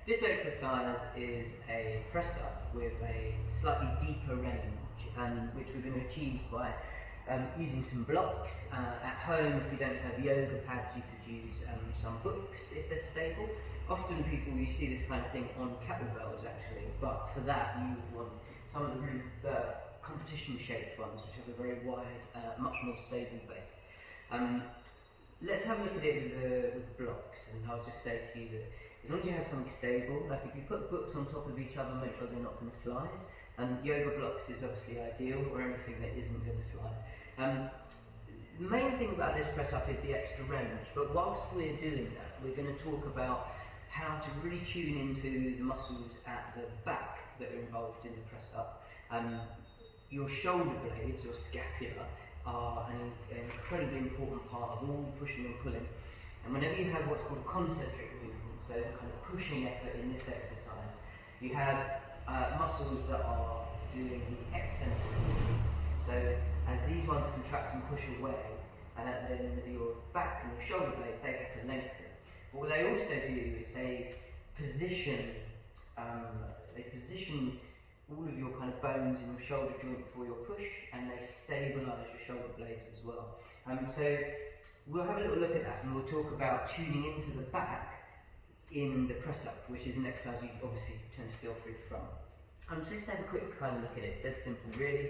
This exercise is a press up with a slightly deeper range, which we're going to achieve by using some blocks. At home, if you don't have yoga pads, you could use some books if they're stable. Often you see this kind of thing on kettlebells actually, but for that you would want some of the really competition shaped ones which have a very wide, much more stable base. Let's have a look at it with blocks, and I'll just say to you that as long as you have something stable, like if you put books on top of each other, make sure they're not going to slide. Yoga blocks is obviously ideal, or anything that isn't going to slide. The main thing about this press up is the extra range, but whilst we're doing that, we're going to talk about how to really tune into the muscles at the back that are involved in the press up. Your shoulder blades, your scapula, are an incredibly important part of all pushing and pulling. And whenever you have what's called a concentric movement, so a kind of pushing effort in this exercise, you have muscles that are doing the eccentric movement. So as these ones contract and push away, then your back and your shoulder blades, they have to lengthen. But what they also do is they position all of your kind of bones in your shoulder joint for your push, and they stabilise your shoulder blades as well. So we'll have a little look at that, and we'll talk about tuning into the back in the press up, which is an exercise you obviously tend to feel free from. So let's have a quick kind of look at it. It's dead simple really.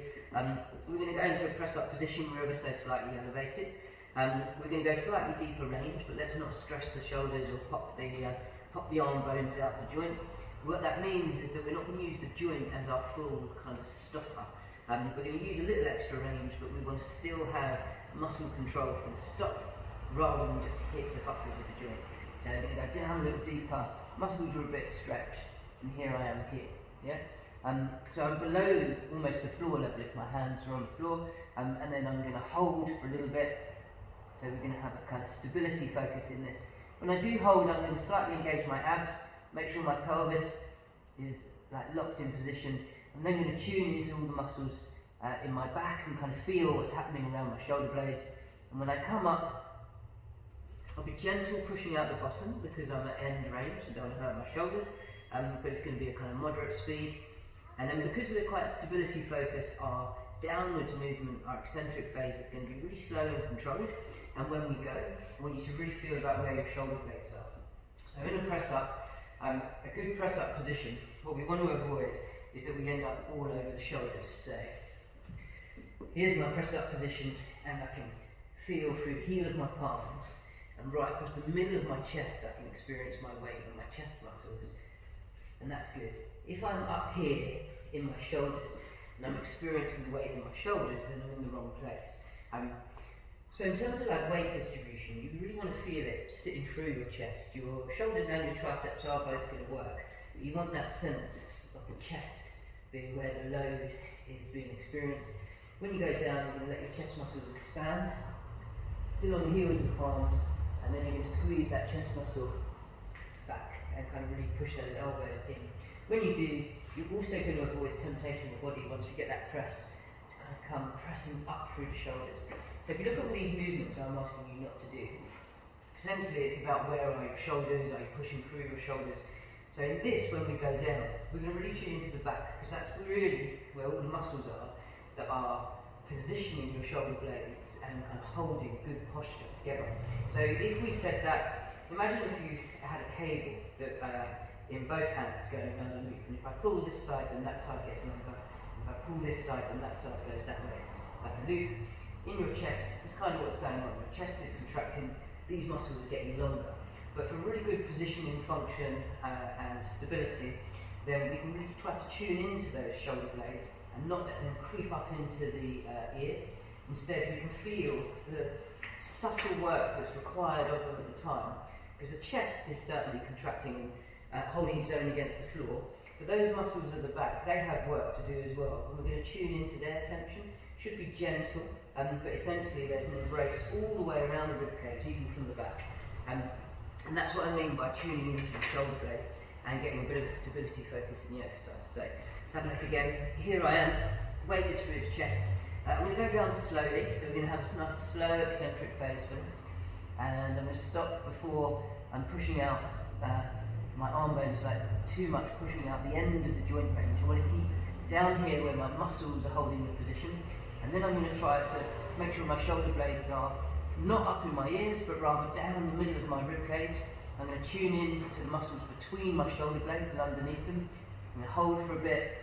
We're going to go into a press up position. We're ever so slightly elevated. We're going to go slightly deeper range, but let's not stress the shoulders or pop the arm bones out the joint. What that means is that we're not going to use the joint as our full kind of stopper. We're going to use a little extra range, but we want to still have muscle control for the stop, rather than just hit the buffers of the joint. So I'm going to go down a little deeper, muscles are a bit stretched, and here I am here. Yeah? So I'm below almost the floor level if my hands are on the floor, and then I'm going to hold for a little bit. So we're going to have a kind of stability focus in this. When I do hold, I'm going to slightly engage my abs, make sure my pelvis is like locked in position. I'm then going to tune into all the muscles in my back and kind of feel what's happening around my shoulder blades. And when I come up, I'll be gentle pushing out the bottom because I'm at end range and don't hurt my shoulders, but it's going to be a kind of moderate speed. And then because we're quite stability focused, our downwards movement, our eccentric phase is going to be really slow and controlled. And when we go, I want you to really feel about where your shoulder blades are. So in a press up, a good press up position, what we want to avoid is that we end up all over the shoulders. So here's my press up position, and I can feel through the heel of my palms and right across the middle of my chest. I can experience my weight in my chest muscles, and that's good. If I'm up here in my shoulders and I'm experiencing the weight in my shoulders, then I'm in the wrong place. So in terms of like weight distribution, you really want to feel it sitting through your chest. Your shoulders and your triceps are both going to work, but you want that sense of the chest being where the load is being experienced. When you go down, you're going to let your chest muscles expand, still on the heels and palms, and then you're going to squeeze that chest muscle back and kind of really push those elbows in. When you do, you're also going to avoid temptation of the body once you get that press to kind of come pressing up through the shoulders. So if you look at all these movements I'm asking you not to do, essentially it's about where are your shoulders, are you pushing through your shoulders. So in this, when we go down, we're going to really tune into the back, because that's really where all the muscles are that are positioning your shoulder blades and kind of holding good posture together. So if we said that, imagine if you had a cable that in both hands going around a loop, and if I pull this side, then that side gets longer. If I pull this side, then that side goes that way, like a loop. In your chest, it's kind of what's going on. Your chest is contracting, these muscles are getting longer. But for really good positioning, function and stability, then we can really try to tune into those shoulder blades and not let them creep up into the ears. Instead, we can feel the subtle work that's required of them at the time, because the chest is certainly contracting and holding its own against the floor, but those muscles at the back, they have work to do as well, and we're going to tune into their tension. Should be gentle, but essentially there's an embrace all the way around the ribcage, even from the back. And that's what I mean by tuning into the shoulder blades and getting a bit of a stability focus in the exercise. So let's have a look again. Here I am, weight is through the chest. I'm going to go down slowly, so we're going to have a nice slow eccentric phase for this. And I'm going to stop before I'm pushing out my arm bone's like too much pushing out the end of the joint range. I want to keep down here where my muscles are holding the position, and then I'm going to try to make sure my shoulder blades are not up in my ears but rather down the middle of my rib cage. I'm going to tune in to the muscles between my shoulder blades and underneath them. I'm going to hold for a bit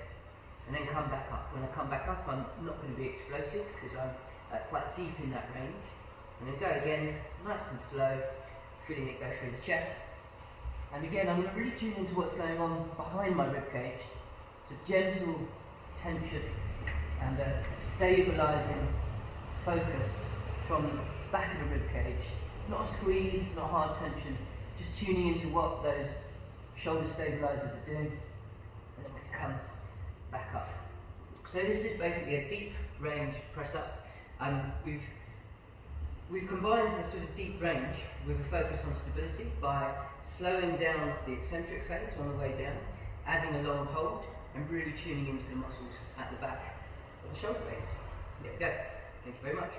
and then come back up. When I come back up, I'm not going to be explosive because I'm quite deep in that range. I'm going to go again, nice and slow, feeling it go through the chest. And again, I'm going to really tune into what's going on behind my rib cage. It's a gentle tension and a stabilising focus from the back of the rib cage. Not a squeeze, not hard tension, just tuning into what those shoulder stabilisers are doing. And then we can come back up. So this is basically a deep range press up. We've combined this sort of deep range with a focus on stability by slowing down the eccentric phase on the way down, adding a long hold, and really tuning into the muscles at the back of the shoulder base. There we go. Thank you very much.